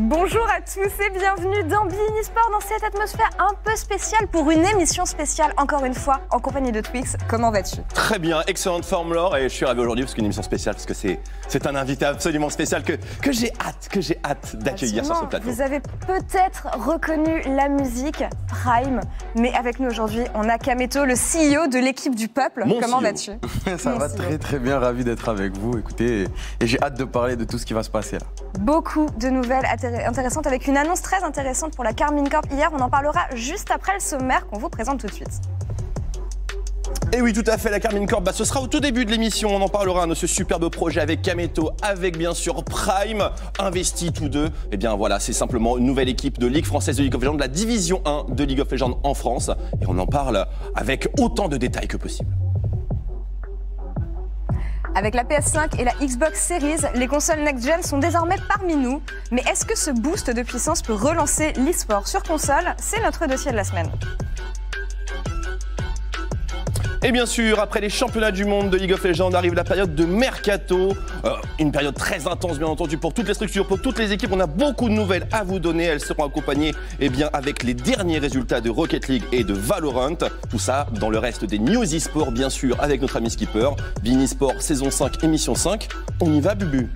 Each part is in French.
Bonjour à tous et bienvenue dans Bein Sport dans cette atmosphère un peu spéciale pour une émission spéciale, encore une fois, en compagnie de Twix. Comment vas-tu? Très bien, excellente forme Laure, et je suis ravi aujourd'hui parce qu'une émission spéciale, parce que c'est un invité absolument spécial que j'ai hâte d'accueillir sur ce plateau. Vous avez peut-être reconnu la musique Prime, mais avec nous aujourd'hui, on a Kameto, le CEO de l'équipe du Peuple. Comment vas-tu? Ça va très bien, ravi d'être avec vous, écoutez, et j'ai hâte de parler de tout ce qui va se passer là. Beaucoup de nouvelles intéressantes avec une annonce très intéressante pour la Carmine Corp hier. On en parlera juste après le sommaire qu'on vous présente tout de suite. Et oui, tout à fait, la Carmine Corp, ce sera au tout début de l'émission. On en parlera de ce superbe projet avec Kameto, avec bien sûr Prime, investis tous deux. Et bien voilà, c'est simplement une nouvelle équipe de Ligue française de League of Legends, de la division 1 de League of Legends en France. Et on en parle avec autant de détails que possible. Avec la PS5 et la Xbox Series, les consoles next-gen sont désormais parmi nous. Mais est-ce que ce boost de puissance peut relancer l'e-sport sur console? C'est notre dossier de la semaine. Et bien sûr, après les championnats du monde de League of Legends, arrive la période de Mercato. Une période très intense, bien entendu, pour toutes les structures, pour toutes les équipes. On a beaucoup de nouvelles à vous donner. Elles seront accompagnées avec les derniers résultats de Rocket League et de Valorant. Tout ça dans le reste des news e-sport, bien sûr, avec notre ami Skipper. Bein Sport, saison 5, émission 5. On y va, Bubu?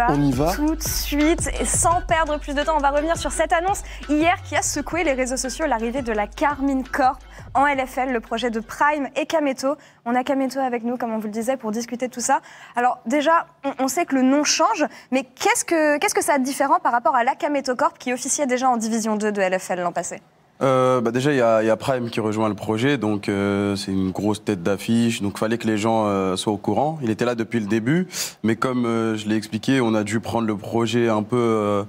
On y va tout de suite. Et sans perdre plus de temps, on va revenir sur cette annonce hier qui a secoué les réseaux sociaux, l'arrivée de la Carmine Corp en LFL, le projet de Prime et Kameto. On a Kameto avec nous, comme on vous le disait, pour discuter de tout ça. Alors déjà, on sait que le nom change, mais qu'est-ce que ça a de différent par rapport à la Kameto Corp qui officiait déjà en division 2 de LFL l'an passé? Déjà, il y a Prime qui rejoint le projet, donc c'est une grosse tête d'affiche, donc il fallait que les gens soient au courant. Il était là depuis le début, mais comme je l'ai expliqué, on a dû prendre le projet un peu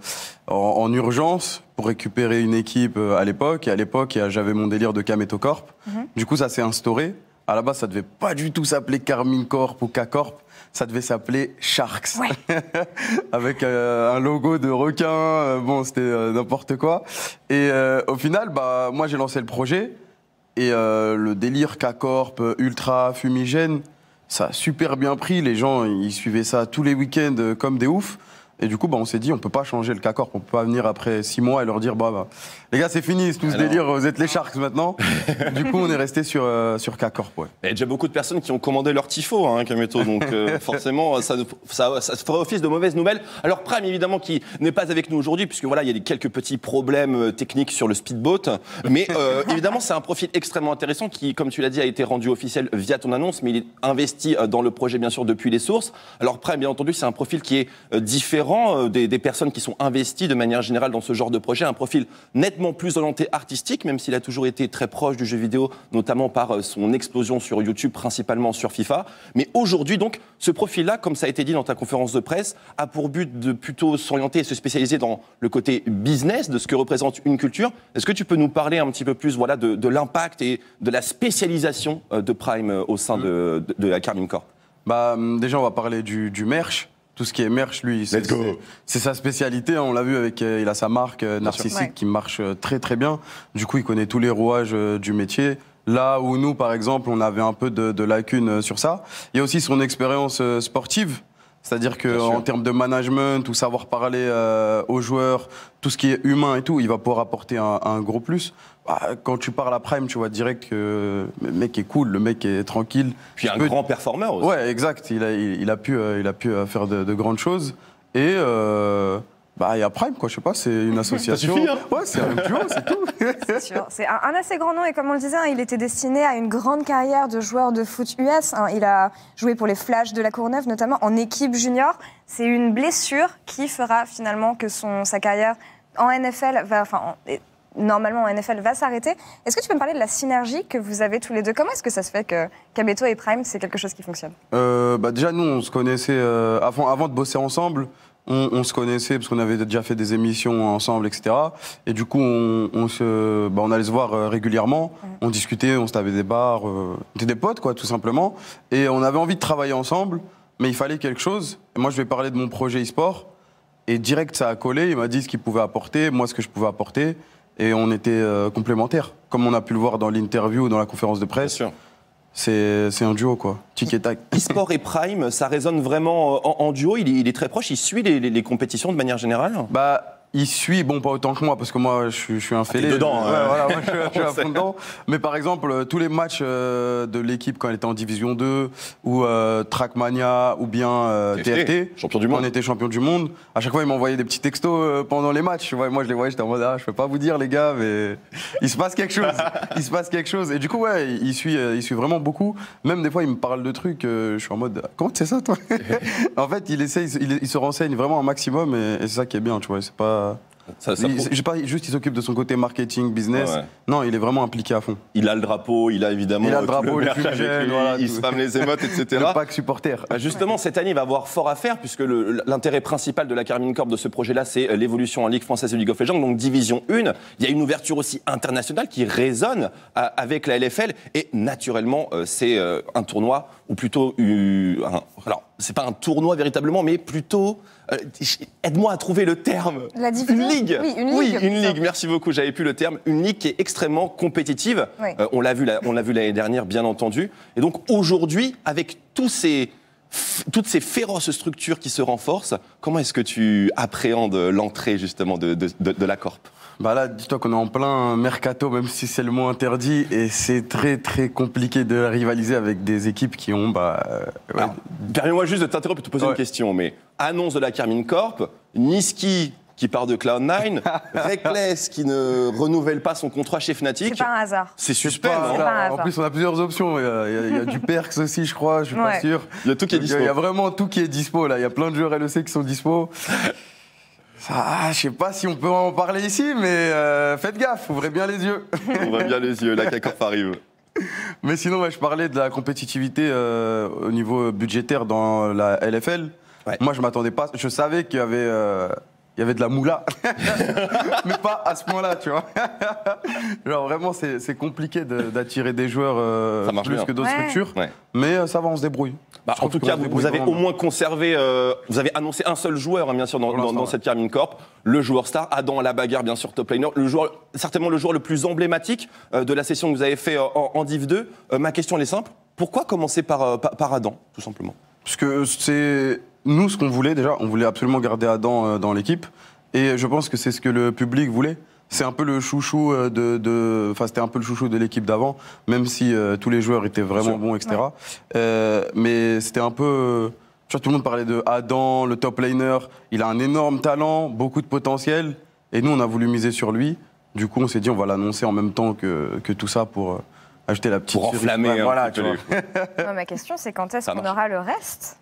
en urgence pour récupérer une équipe à l'époque. Et à l'époque, j'avais mon délire de Kameto Corp. Du coup, ça s'est instauré. À la base, ça devait pas du tout s'appeler Carmine Corp ou K-Corp. Ça devait s'appeler Sharks. Ouais. Avec un logo de requin. Bon, c'était n'importe quoi. Et au final, moi, j'ai lancé le projet. Et le délire K-Corp, ultra fumigène, ça a super bien pris. Les gens, ils suivaient ça tous les week-ends comme des oufs. Et du coup, on s'est dit, on peut pas changer le K-Corp. On peut pas venir après 6 mois et leur dire, les gars, c'est fini, c'est tout ce délire, vous êtes les Sharks maintenant. Du coup, on est resté sur K-Corp. Ouais. Il y a déjà beaucoup de personnes qui ont commandé leur tifo, Kameto, donc forcément, ça ferait office de mauvaises nouvelles. Alors Prime, évidemment, qui n'est pas avec nous aujourd'hui, puisque voilà, il y a quelques petits problèmes techniques sur le speedboat. Mais évidemment, c'est un profil extrêmement intéressant qui, comme tu l'as dit, a été rendu officiel via ton annonce, mais il est investi dans le projet, bien sûr, depuis les sources. Alors Prime, bien entendu, c'est un profil qui est différent des personnes qui sont investies de manière générale dans ce genre de projet, un profil nettement plus orienté artistique, même s'il a toujours été très proche du jeu vidéo, notamment par son explosion sur YouTube, principalement sur FIFA. Mais aujourd'hui, donc, ce profil-là, comme ça a été dit dans ta conférence de presse, a pour but de plutôt s'orienter et se spécialiser dans le côté business de ce que représente une culture. Est-ce que tu peux nous parler un petit peu plus de l'impact et de la spécialisation de Prime au sein de la Carmine Corp? Déjà, on va parler du merch. Tout ce qui est merch, lui, c'est sa spécialité. On l'a vu il a sa marque Narcissique qui marche très très bien. Du coup, il connaît tous les rouages du métier. Là où nous, par exemple, on avait un peu de lacunes sur ça. Il y a aussi son expérience sportive. C'est-à-dire qu'en termes de management, ou savoir parler aux joueurs, tout ce qui est humain et tout, il va pouvoir apporter un gros plus. Quand tu parles à Prime, tu vois direct que le mec est cool, le mec est tranquille. Puis un grand performeur aussi. Ouais, exact. Il a pu faire de grandes choses. Et il y a Prime, quoi. Je sais pas, c'est une association. Ça suffit, hein. Ouais, c'est un duo, c'est tout. C'est sûr. C'est un assez grand nom et comme on le disait, il était destiné à une grande carrière de joueur de foot US. Il a joué pour les Flash de La Courneuve, notamment en équipe junior. C'est une blessure qui fera finalement que sa carrière en NFL normalement en NFL va s'arrêter. Est-ce que tu peux me parler de la synergie que vous avez tous les deux? Comment est-ce que ça se fait que Kameto et Prime, c'est quelque chose qui fonctionne? Déjà, nous, on se connaissait avant de bosser ensemble. On se connaissait parce qu'on avait déjà fait des émissions ensemble, etc. Et du coup, on allait se voir régulièrement. On discutait, on se tapait des bars. On était des potes, quoi, tout simplement. Et on avait envie de travailler ensemble, mais il fallait quelque chose. Et moi, je vais parler de mon projet e-sport. Et direct, ça a collé. Il m'a dit ce qu'il pouvait apporter, moi, ce que je pouvais apporter. Et on était complémentaires. Comme on a pu le voir dans l'interview ou dans la conférence de presse. Bien sûr. C'est un duo, quoi. Tic et tac. E-sport et Prime, ça résonne vraiment en duo. Il est très proche. Il suit les compétitions de manière générale. il suit, bon, pas autant que moi, parce que moi, je suis un fêlé. dedans, Ouais, voilà, moi, je suis à fond dedans. Mais par exemple, tous les matchs de l'équipe quand elle était en Division 2, ou Trackmania, ou bien TFT, champion du monde. on était champion du monde. À chaque fois, il m'envoyait des petits textos pendant les matchs. Tu vois, moi, je les voyais, j'étais en mode, ah, je peux pas vous dire, les gars, mais il se passe quelque chose. Il se passe quelque chose. Et du coup, ouais, il suit vraiment beaucoup. Même des fois, il me parle de trucs, je suis en mode, comment tu sais ça, toi? En fait, il se renseigne vraiment un maximum, et c'est ça qui est bien, tu vois. C'est pas. Il s'occupe de son côté marketing, business. Ouais. Non, il est vraiment impliqué à fond. Il a le drapeau, il a évidemment les fumigènes, voilà, il spam les émotes, etc. Le pack supporter. Justement, cette année, il va avoir fort à faire, puisque l'intérêt principal de la Carmine Corp de ce projet-là, c'est l'évolution en Ligue française de League of Legends, donc Division 1. Il y a une ouverture aussi internationale qui résonne avec la LFL. Et naturellement, c'est un tournoi, ou plutôt... alors, c'est pas un tournoi véritablement, mais plutôt... aide-moi à trouver le terme. La division. Une ligue. Oui, une ligue. Merci beaucoup. J'avais plus le terme. Une ligue qui est extrêmement compétitive. Oui. On l'a vu l'année dernière, bien entendu. Et donc aujourd'hui, avec toutes ces féroces structures qui se renforcent, comment est-ce que tu appréhendes l'entrée justement de la Corp? Bah là, dis-toi qu'on est en plein mercato, même si c'est le mot interdit, et c'est très très compliqué de rivaliser avec des équipes qui ont... Ouais. Permets-moi juste de t'interrompre et de te poser une question, mais annonce de la Carmine Corp, Niski qui part de Cloud9, Reckless qui ne renouvelle pas son contrat chez Fnatic. C'est pas un hasard. C'est suspect, non? En plus, on a plusieurs options. Il y a du Perks aussi, je crois, je suis pas sûr. Il y a tout qui est dispo. Il y a vraiment tout qui est dispo, là. Il y a plein de joueurs LEC qui sont dispo. Je sais pas si on peut en parler ici, mais faites gaffe, ouvrez bien les yeux. Ouvrez bien les yeux, la Corp arrive. Mais sinon, je parlais de la compétitivité au niveau budgétaire dans la LFL. Ouais. Moi, je m'attendais pas. Je savais qu'il y avait de la moula, mais pas à ce point-là, tu vois. Genre vraiment, c'est compliqué d'attirer des joueurs plus que d'autres structures, mais ça va, on se débrouille. En tout cas, vous avez au moins conservé, vous avez annoncé un seul joueur, bien sûr, dans cette Carmine Corp, le joueur star, Adam à la bagarre, bien sûr, top laner, certainement le joueur le plus emblématique de la session que vous avez fait en Div 2. Ma question, elle est simple. Pourquoi commencer par Adam, tout simplement? Parce que c'est... Nous, ce qu'on voulait déjà, on voulait absolument garder Adam dans l'équipe. Et je pense que c'est ce que le public voulait. C'est un peu le chouchou c'était un peu le chouchou de l'équipe d'avant, même si tous les joueurs étaient vraiment bons, etc. Ouais. Mais c'était un peu... tout le monde parlait de Adam, le top laner. Il a un énorme talent, beaucoup de potentiel. Et nous, on a voulu miser sur lui. Du coup, on s'est dit, on va l'annoncer en même temps que tout ça pour ajouter la petite... Pour enflammer voilà, tu vois. Ma question, c'est quand est-ce qu'on aura le reste?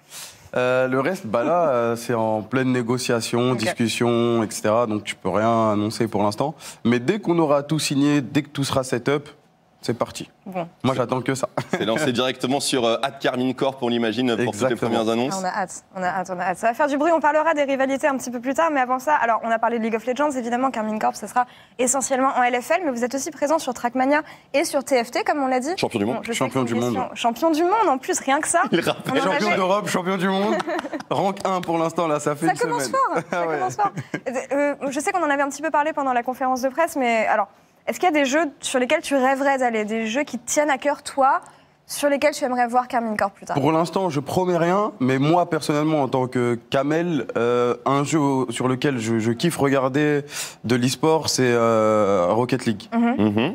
Le reste, là, c'est en pleine négociation, discussion, etc. Donc, tu peux rien annoncer pour l'instant. Mais dès qu'on aura tout signé, dès que tout sera set-up, c'est parti. Bon. Moi, j'attends que ça. C'est lancé directement sur Carmine Corp, on l'imagine, pour toutes les premières annonces. On a hâte. Ça va faire du bruit. On parlera des rivalités un petit peu plus tard. Mais avant ça, alors, on a parlé de League of Legends. Évidemment, Carmine Corp, ça sera essentiellement en LFL. Mais vous êtes aussi présent sur Trackmania et sur TFT, comme on l'a dit. Champion du monde. Champion du monde. Champion du monde, en plus, rien que ça. Champion d'Europe, champion du monde. Rank 1 pour l'instant, là, ça fait une semaine. Ça commence fort. Je sais qu'on en avait un petit peu parlé pendant la conférence de presse, mais alors... Est-ce qu'il y a des jeux sur lesquels tu rêverais d'aller, des jeux qui te tiennent à cœur, toi, sur lesquels tu aimerais voir Carmine Corp plus tard? Pour l'instant, je promets rien, mais moi, personnellement, en tant que Kamel, un jeu sur lequel je kiffe regarder de l'e-sport, c'est Rocket League.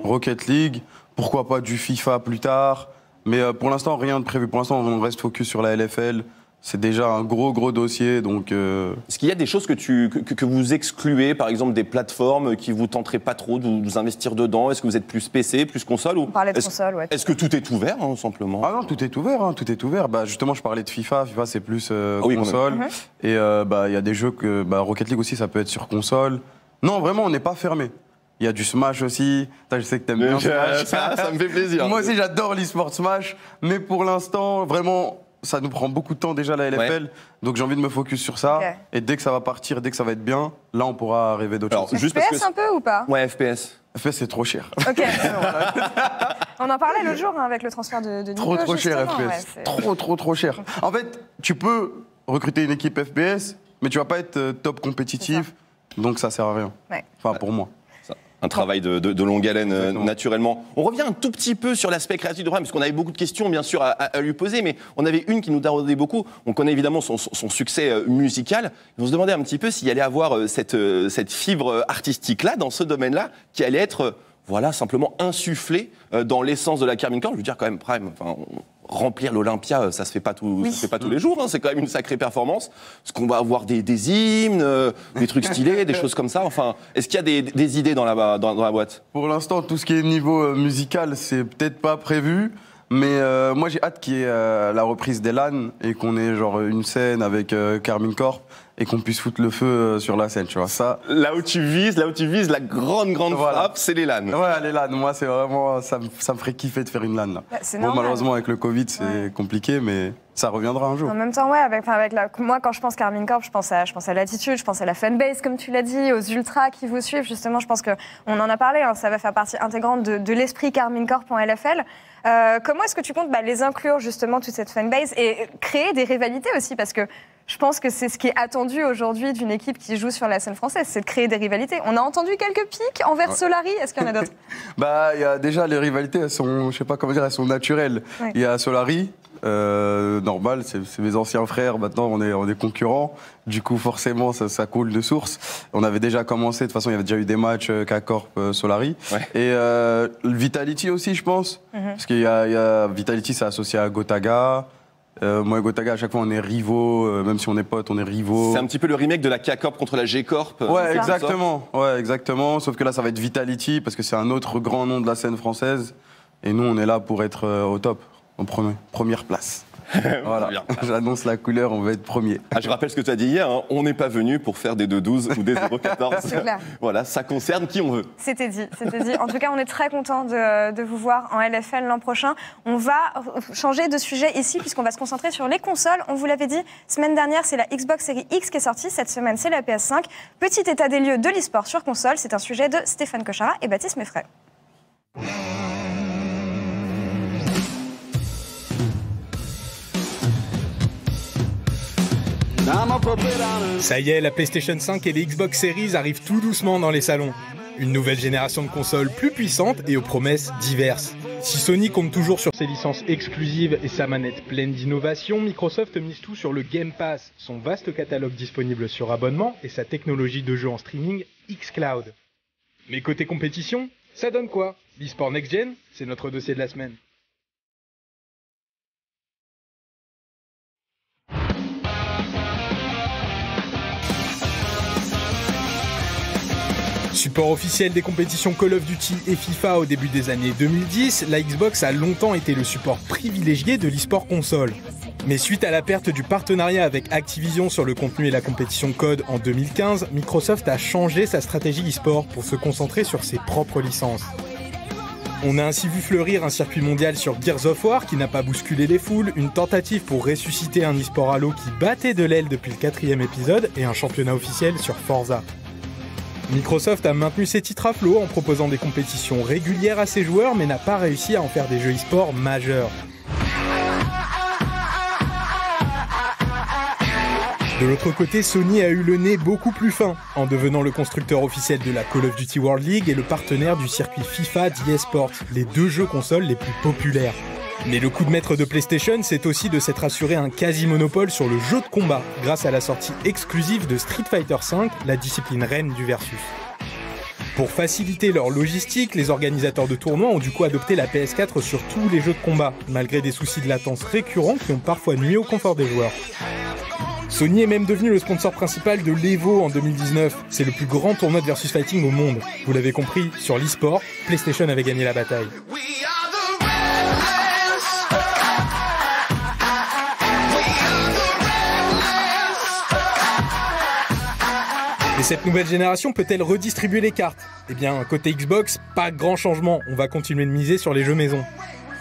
Rocket League, pourquoi pas du FIFA plus tard, mais pour l'instant, rien de prévu. Pour l'instant, on reste focus sur la LFL. C'est déjà un gros dossier, donc... Est-ce qu'il y a des choses que vous excluez, par exemple des plateformes qui vous tenteraient pas trop de vous investir dedans? Est-ce que vous êtes plus PC, plus console? On parlait de console, ouais. Est-ce que tout est ouvert, simplement? Ah non, tout est ouvert, tout est ouvert. Justement, je parlais de FIFA. FIFA, c'est plus console. Et il y a des jeux que... Rocket League aussi, ça peut être sur console. Non, vraiment, on n'est pas fermé. Il y a du Smash aussi. Je sais que t'aimes bien Smash. Ça me fait plaisir. Moi aussi, j'adore l'e-sport Smash. Mais pour l'instant, vraiment... Ça nous prend beaucoup de temps déjà la LFL, donc j'ai envie de me focus sur ça. Et dès que ça va partir, dès que ça va être bien, là on pourra rêver d'autres choses. Juste FPS un peu ou pas? Ouais, FPS. FPS c'est trop cher. Ok. On en parlait l'autre jour avec le transfert de Nico. Trop cher FPS. Trop cher. En fait, tu peux recruter une équipe FPS, mais tu vas pas être top compétitif, donc ça sert à rien. Enfin pour moi. un travail de longue haleine Exactement. naturellement. On revient un tout petit peu sur l'aspect créatif du programme, parce qu'on avait beaucoup de questions bien sûr à lui poser, mais on avait une qui nous taraudait beaucoup. On connaît évidemment son succès musical. On se demandait un petit peu s'il allait avoir cette fibre artistique-là, dans ce domaine-là, qui allait être voilà, simplement insufflée dans l'essence de la Carmine Corp. Je veux dire quand même, Prime, remplir l'Olympia, ça se fait pas tous les jours. C'est quand même une sacrée performance. Est-ce qu'on va avoir des hymnes, des trucs stylés, des choses comme ça? Enfin, est-ce qu'il y a des idées dans la boîte? Pour l'instant, tout ce qui est niveau musical, c'est peut-être pas prévu. Mais moi, j'ai hâte qu'il y ait la reprise d'Elan et qu'on ait genre une scène avec Carmine Corp et qu'on puisse foutre le feu sur la scène, tu vois. Ça. Là où tu vises, la grande voilà. frappe, c'est les LAN. Ouais, les LAN, moi, c'est vraiment, ça me ferait kiffer de faire une LAN là. Bah, c'est Bon, normal. malheureusement, avec le Covid, c'est compliqué, mais ça reviendra un jour. En même temps, ouais, moi, quand je pense Carmine Corp, je pense à l'attitude, je pense à la fanbase, comme tu l'as dit, aux ultras qui vous suivent. Justement, je pense qu'on en a parlé, hein, ça va faire partie intégrante de l'esprit Carmine Corp en LFL. Comment est-ce que tu comptes les inclure, justement, toute cette fanbase et créer des rivalités aussi? Parce que je pense que c'est ce qui est attendu aujourd'hui d'une équipe qui joue sur la scène française, c'est de créer des rivalités. On a entendu quelques pics envers Solari, est-ce qu'il y en a d'autres? Bah, il y a déjà les rivalités, elles sont, je sais pas comment dire, elles sont naturelles. Ouais. Il y a Solari, normal, c'est mes anciens frères, maintenant on est concurrents. Du coup, forcément, ça coule de source. On avait déjà commencé, de toute façon, il y avait déjà eu des matchs K-Corp, Solari. Ouais. Et Vitality aussi, je pense. Parce qu'il y a Vitality, c'est associé à Gotaga. Moi et Gotaga, à chaque fois, on est rivaux. Même si on est potes, on est rivaux. C'est un petit peu le remake de la K-Corp contre la G-Corp. Ouais, exactement. Ouais, exactement. Sauf que là, ça va être Vitality, parce que c'est un autre grand nom de la scène française. Et nous, on est là pour être au top, en première place. Voilà, j'annonce la couleur, on va être premier. Ah, je rappelle ce que tu as dit hier, hein, on n'est pas venu pour faire des 2-12 ou des 0-14. C'est clair. Voilà, ça concerne qui on veut. C'était dit. En tout cas, on est très content de vous voir en LFL l'an prochain. On va changer de sujet ici puisqu'on va se concentrer sur les consoles. On vous l'avait dit, semaine dernière, c'est la Xbox Series X qui est sortie. Cette semaine, c'est la PS5. Petit état des lieux de l'e-sport sur console. C'est un sujet de Stéphane Cochara et Baptiste Meffray. Ça y est, la PlayStation 5 et les Xbox Series arrivent tout doucement dans les salons. Une nouvelle génération de consoles plus puissante et aux promesses diverses. Si Sony compte toujours sur ses licences exclusives et sa manette pleine d'innovations, Microsoft mise tout sur le Game Pass, son vaste catalogue disponible sur abonnement et sa technologie de jeu en streaming xCloud. Mais côté compétition, ça donne quoi? L'e-sport next-gen, c'est notre dossier de la semaine. Support officiel des compétitions Call of Duty et FIFA au début des années 2010, la Xbox a longtemps été le support privilégié de l'e-sport console. Mais suite à la perte du partenariat avec Activision sur le contenu et la compétition COD en 2015, Microsoft a changé sa stratégie e-sport pour se concentrer sur ses propres licences. On a ainsi vu fleurir un circuit mondial sur Gears of War qui n'a pas bousculé les foules, une tentative pour ressusciter un e-sport Halo qui battait de l'aile depuis le 4e épisode et un championnat officiel sur Forza. Microsoft a maintenu ses titres à flot en proposant des compétitions régulières à ses joueurs mais n'a pas réussi à en faire des jeux e-sport majeurs. De l'autre côté, Sony a eu le nez beaucoup plus fin, en devenant le constructeur officiel de la Call of Duty World League et le partenaire du circuit FIFA d'eSport, les deux jeux consoles les plus populaires. Mais le coup de maître de PlayStation, c'est aussi de s'être assuré un quasi-monopole sur le jeu de combat, grâce à la sortie exclusive de Street Fighter V, la discipline reine du versus. Pour faciliter leur logistique, les organisateurs de tournois ont du coup adopté la PS4 sur tous les jeux de combat, malgré des soucis de latence récurrents qui ont parfois nuit au confort des joueurs. Sony est même devenu le sponsor principal de l'Evo en 2019. C'est le plus grand tournoi de versus fighting au monde. Vous l'avez compris, sur l'e-sport, PlayStation avait gagné la bataille. Et cette nouvelle génération peut-elle redistribuer les cartes? Eh bien, côté Xbox, pas grand changement, on va continuer de miser sur les jeux maison.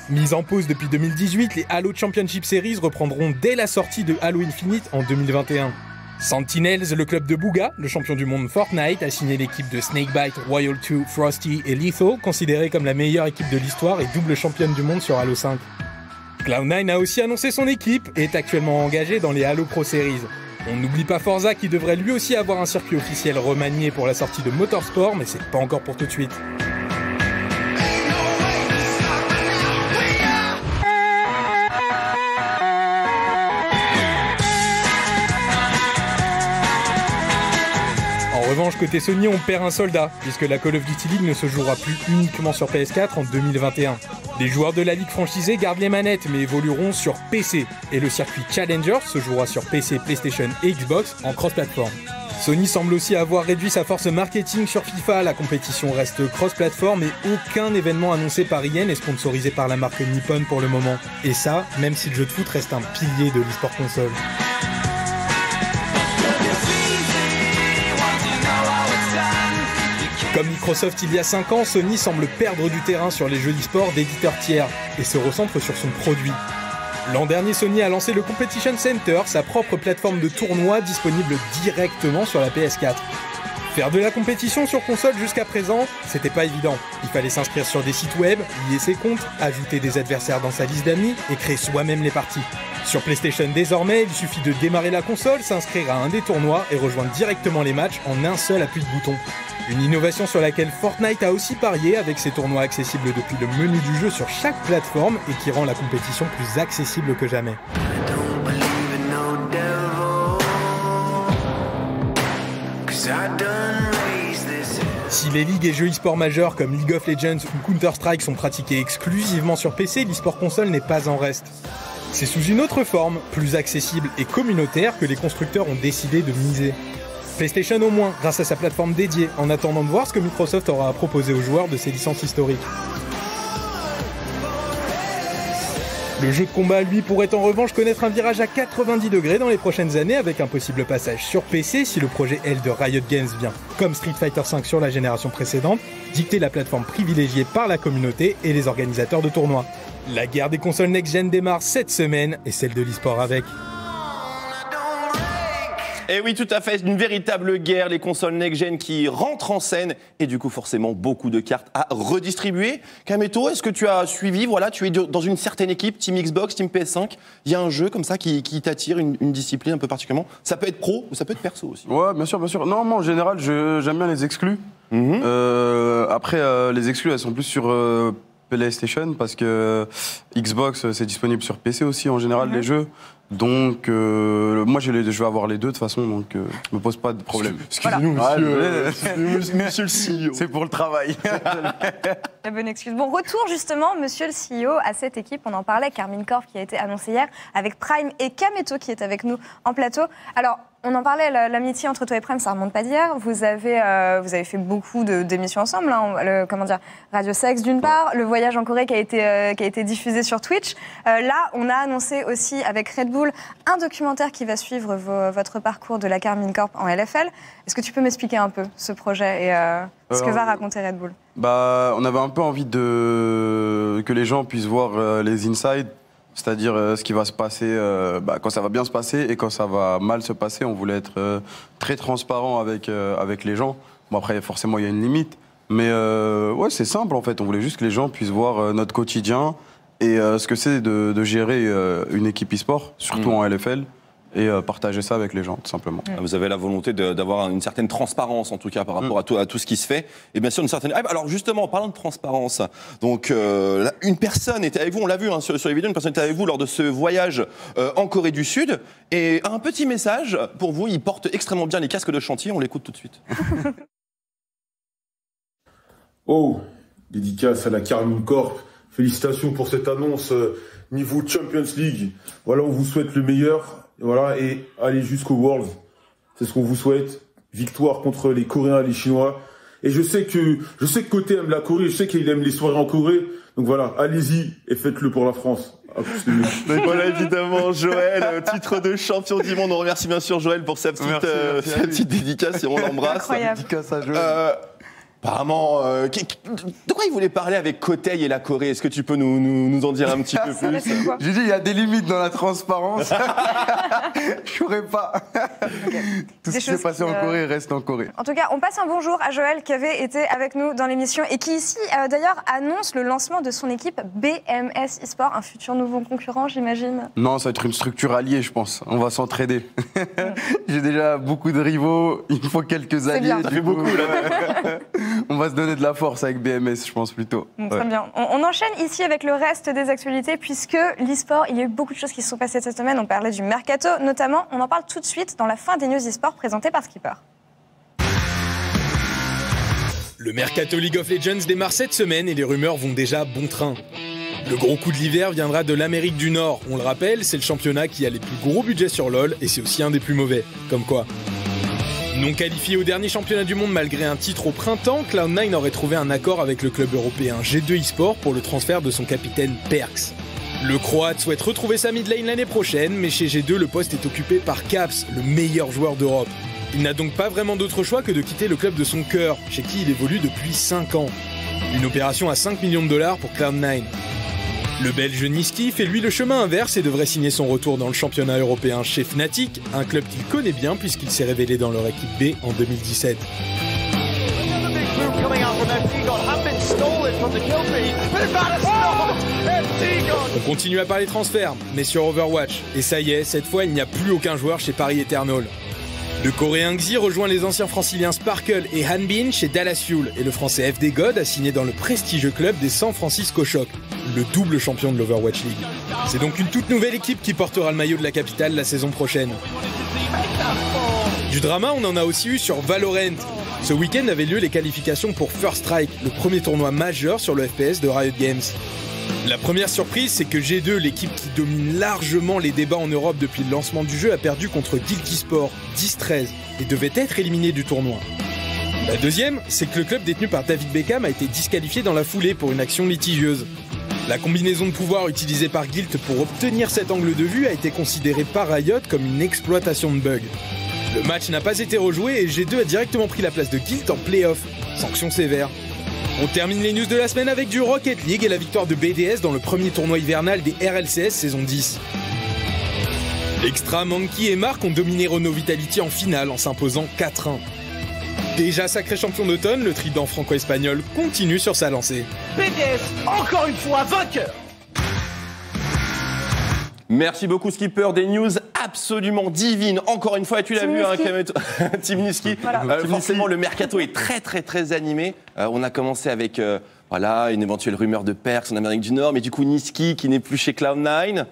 Mise en pause depuis 2018, les Halo Championship Series reprendront dès la sortie de Halo Infinite en 2021. Sentinels, le club de Bugha, le champion du monde Fortnite, a signé l'équipe de Snakebite, Royal 2, Frosty et Lethal, considérée comme la meilleure équipe de l'histoire et double championne du monde sur Halo 5. Cloud9 a aussi annoncé son équipe et est actuellement engagé dans les Halo Pro Series. On n'oublie pas Forza qui devrait lui aussi avoir un circuit officiel remanié pour la sortie de Motorsport, mais c'est pas encore pour tout de suite. En revanche, côté Sony, on perd un soldat, puisque la Call of Duty League ne se jouera plus uniquement sur PS4 en 2021. Les joueurs de la Ligue franchisée gardent les manettes, mais évolueront sur PC, et le circuit Challenger se jouera sur PC, PlayStation et Xbox en cross-platform. Sony semble aussi avoir réduit sa force marketing sur FIFA, la compétition reste cross-platform et aucun événement annoncé par EA n'est sponsorisé par la marque Nippon pour le moment. Et ça, même si le jeu de foot reste un pilier de l'e-sport console. Comme Microsoft il y a 5 ans, Sony semble perdre du terrain sur les jeux d'e-sport d'éditeurs tiers et se recentre sur son produit. L'an dernier, Sony a lancé le Competition Center, sa propre plateforme de tournoi disponible directement sur la PS4. Faire de la compétition sur console jusqu'à présent, c'était pas évident. Il fallait s'inscrire sur des sites web, lier ses comptes, ajouter des adversaires dans sa liste d'amis et créer soi-même les parties. Sur PlayStation désormais, il suffit de démarrer la console, s'inscrire à un des tournois et rejoindre directement les matchs en un seul appui de bouton. Une innovation sur laquelle Fortnite a aussi parié avec ses tournois accessibles depuis le menu du jeu sur chaque plateforme et qui rend la compétition plus accessible que jamais. Si les ligues et jeux e-sport majeurs comme League of Legends ou Counter-Strike sont pratiqués exclusivement sur PC, l'e-sport console n'est pas en reste. C'est sous une autre forme, plus accessible et communautaire, que les constructeurs ont décidé de miser. PlayStation au moins, grâce à sa plateforme dédiée, en attendant de voir ce que Microsoft aura à proposer aux joueurs de ses licences historiques. Le jeu de combat, lui, pourrait en revanche connaître un virage à 90 degrés dans les prochaines années avec un possible passage sur PC si le projet L de Riot Games vient, comme Street Fighter V sur la génération précédente, dicter la plateforme privilégiée par la communauté et les organisateurs de tournois. La guerre des consoles next-gen démarre cette semaine et celle de l'e-sport avec. Et oui, tout à fait, une véritable guerre, les consoles next-gen qui rentrent en scène et du coup forcément beaucoup de cartes à redistribuer. Kameto, est-ce que tu as suivi, voilà, tu es dans une certaine équipe, Team Xbox, Team PS5, il y a un jeu comme ça qui t'attire, une discipline un peu particulièrement. Ça peut être pro ou ça peut être perso aussi. Ouais, bien sûr, bien sûr. Non, moi en général, j'aime bien les exclus. Après, les exclus, elles sont plus sur PlayStation parce que Xbox, c'est disponible sur PC aussi en général, les jeux. Donc, moi, je vais avoir les deux de toute façon, donc je me pose pas de problème. Excusez-nous, monsieur le CEO. C'est pour le travail. La bonne excuse. Bon, retour justement, monsieur le CEO, à cette équipe. On en parlait, Carmine Corp qui a été annoncé hier, avec Prime et Kameto qui est avec nous en plateau. Alors, on en parlait, l'amitié entre toi et Prime, ça remonte pas d'hier. Vous avez fait beaucoup d'émissions ensemble, hein, Radio Sex d'une part, le voyage en Corée qui a été diffusé sur Twitch. Là, on a annoncé aussi avec Red Bull un documentaire qui va suivre votre parcours de la Carmine Corp en LFL. Est-ce que tu peux m'expliquer un peu ce projet et ce que va raconter Red Bull ? On avait un peu envie que les gens puissent voir les insides. C'est-à-dire ce qui va se passer quand ça va bien se passer et quand ça va mal se passer. On voulait être très transparent avec les gens. Bon, après, forcément, il y a une limite. Mais ouais, c'est simple, en fait. On voulait juste que les gens puissent voir notre quotidien et ce que c'est de gérer une équipe e-sport, surtout en LFL, et partager ça avec les gens, tout simplement. Vous avez la volonté d'avoir une certaine transparence, en tout cas, par rapport à tout ce qui se fait. Et bien sûr, une certaine... Alors justement, en parlant de transparence, donc une personne était avec vous, on l'a vu sur les vidéos, une personne était avec vous lors de ce voyage en Corée du Sud. Et un petit message pour vous, il porte extrêmement bien les casques de chantier, on l'écoute tout de suite. Oh, dédicace à la Carmine Corp. Félicitations pour cette annonce niveau Champions League. Voilà, on vous souhaite le meilleur. Voilà, et aller jusqu'au Worlds. C'est ce qu'on vous souhaite. Victoire contre les Coréens et les Chinois. Et je sais que Côté aime la Corée, je sais qu'il aime les soirées en Corée. Donc voilà, allez-y et faites-le pour la France. Donc voilà, évidemment, Joël, titre de champion du monde. On remercie bien sûr Joël pour sa petite dédicace et on l'embrasse. Incroyable. Dédicace à Joël. Apparemment, de quoi il voulait parler avec Kotei et la Corée? Est-ce que tu peux nous en dire un petit peu plus? J'ai dit, il y a des limites dans la transparence. Je pourrais pas. Okay. Tout ce qui s'est passé en Corée reste en Corée. En tout cas, on passe un bonjour à Joël qui avait été avec nous dans l'émission et qui ici, d'ailleurs, annonce le lancement de son équipe BMS eSport, un futur nouveau concurrent, j'imagine. Non, ça va être une structure alliée, je pense. On va s'entraider. J'ai déjà beaucoup de rivaux, il faut quelques alliés. Bien. Ça fait beaucoup, là. On va se donner de la force avec BMS, je pense plutôt. Très bien. On enchaîne ici avec le reste des actualités, puisque l'e-sport, il y a eu beaucoup de choses qui se sont passées cette semaine. On parlait du mercato, notamment. On en parle tout de suite dans la fin des news e-sport présentées par Skipper. Le mercato League of Legends démarre cette semaine et les rumeurs vont déjà bon train. Le gros coup de l'hiver viendra de l'Amérique du Nord. On le rappelle, c'est le championnat qui a les plus gros budgets sur LoL et c'est aussi un des plus mauvais. Comme quoi. Non qualifié au dernier championnat du monde malgré un titre au printemps, Cloud9 aurait trouvé un accord avec le club européen G2 eSport pour le transfert de son capitaine Perkz. Le Croate souhaite retrouver sa mid lane l'année prochaine, mais chez G2, le poste est occupé par Caps, le meilleur joueur d'Europe. Il n'a donc pas vraiment d'autre choix que de quitter le club de son cœur, chez qui il évolue depuis 5 ans. Une opération à 5 millions de dollars pour Cloud9. Le Belge Nisqy fait lui le chemin inverse et devrait signer son retour dans le championnat européen chez Fnatic, un club qu'il connaît bien puisqu'il s'est révélé dans leur équipe B en 2017. On continue à parler transfert, mais sur Overwatch. Et ça y est, cette fois il n'y a plus aucun joueur chez Paris Eternal. Le Coréen Xi rejoint les anciens franciliens Sparkle et Hanbin chez Dallas Fuel et le français FD God a signé dans le prestigieux club des San Francisco Shock, le double champion de l'Overwatch League. C'est donc une toute nouvelle équipe qui portera le maillot de la capitale la saison prochaine. Du drama, on en a aussi eu sur Valorant. Ce week-end avaient lieu les qualifications pour First Strike, le premier tournoi majeur sur le FPS de Riot Games. La première surprise, c'est que G2, l'équipe qui domine largement les débats en Europe depuis le lancement du jeu, a perdu contre Guilty Sport 10-13 et devait être éliminé du tournoi. La deuxième, c'est que le club détenu par David Beckham a été disqualifié dans la foulée pour une action litigieuse. La combinaison de pouvoirs utilisée par Guild pour obtenir cet angle de vue a été considérée par Riot comme une exploitation de bug. Le match n'a pas été rejoué et G2 a directement pris la place de Guild en play-off, sanction sévère. On termine les news de la semaine avec du Rocket League et la victoire de BDS dans le premier tournoi hivernal des RLCS saison 10. Extra, Monkey et Marc ont dominé Renault Vitality en finale en s'imposant 4-1. Déjà sacré champion d'automne, le trident franco-espagnol continue sur sa lancée. BDS, encore une fois vainqueur. Merci beaucoup Skipper, des news absolument divines. Encore une fois, tu l'as vu, Team Nisqy. Voilà. Forcément, le mercato est très animé. On a commencé avec une éventuelle rumeur de Perkz en Amérique du Nord, mais du coup Nisqy qui n'est plus chez Cloud9.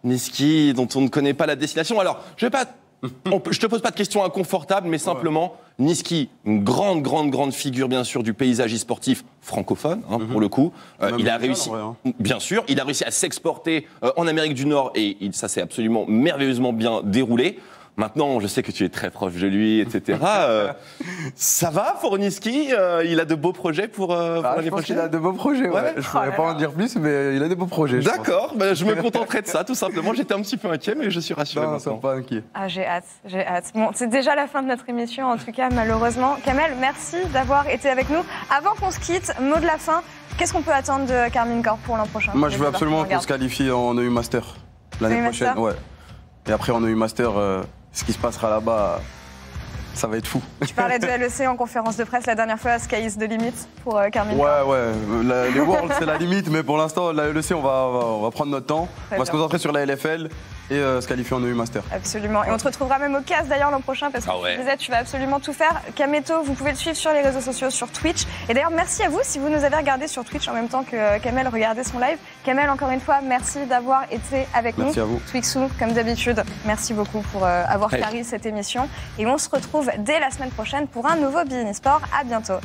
Nisqy dont on ne connaît pas la destination. Alors, je te pose pas de questions inconfortables, mais simplement, Nisqy, une grande figure, bien sûr, du paysage e-sportif francophone, pour le coup. Il a réussi, bien sûr, il a réussi à s'exporter en Amérique du Nord et ça s'est absolument merveilleusement bien déroulé. Maintenant, je sais que tu es très proche de lui, etc. Ça va pour Nisqy? Il a de beaux projets pour l'année prochaine? Il a de beaux projets, ouais. Je ne pourrais pas en dire plus, mais il a de beaux projets. D'accord, je me contenterai de ça, tout simplement. J'étais un petit peu inquiet, mais je suis rassuré non, maintenant. Pas inquiet. Ah, j'ai hâte. Bon, c'est déjà la fin de notre émission, en tout cas, malheureusement. Kamel, merci d'avoir été avec nous. Avant qu'on se quitte, mot de la fin, qu'est-ce qu'on peut attendre de Karmine Corp pour l'an prochain? Moi, je veux absolument qu'on se qualifie en EU Master l'année prochaine. Ouais. Et après, en EU Master, ce qui se passera là-bas, ça va être fou. Tu parlais de LEC en conférence de presse la dernière fois, Sky is the limit pour Karmine Corp. Ouais. Les Worlds, c'est la limite, mais pour l'instant, la LEC, on va prendre notre temps. On va se concentrer sur la LFL et se qualifier en EU Master. Absolument. Et on te retrouvera même au CAS d'ailleurs l'an prochain parce que tu disais, tu vas absolument tout faire. Kameto, vous pouvez le suivre sur les réseaux sociaux, sur Twitch. Et d'ailleurs, merci à vous si vous nous avez regardé sur Twitch en même temps que Kamel regardait son live. Kamel, encore une fois, merci d'avoir été avec nous. Merci à vous. Twixou, comme d'habitude, merci beaucoup pour avoir carré cette émission. Et on se retrouve dès la semaine prochaine pour un nouveau BeIN Sport. À bientôt.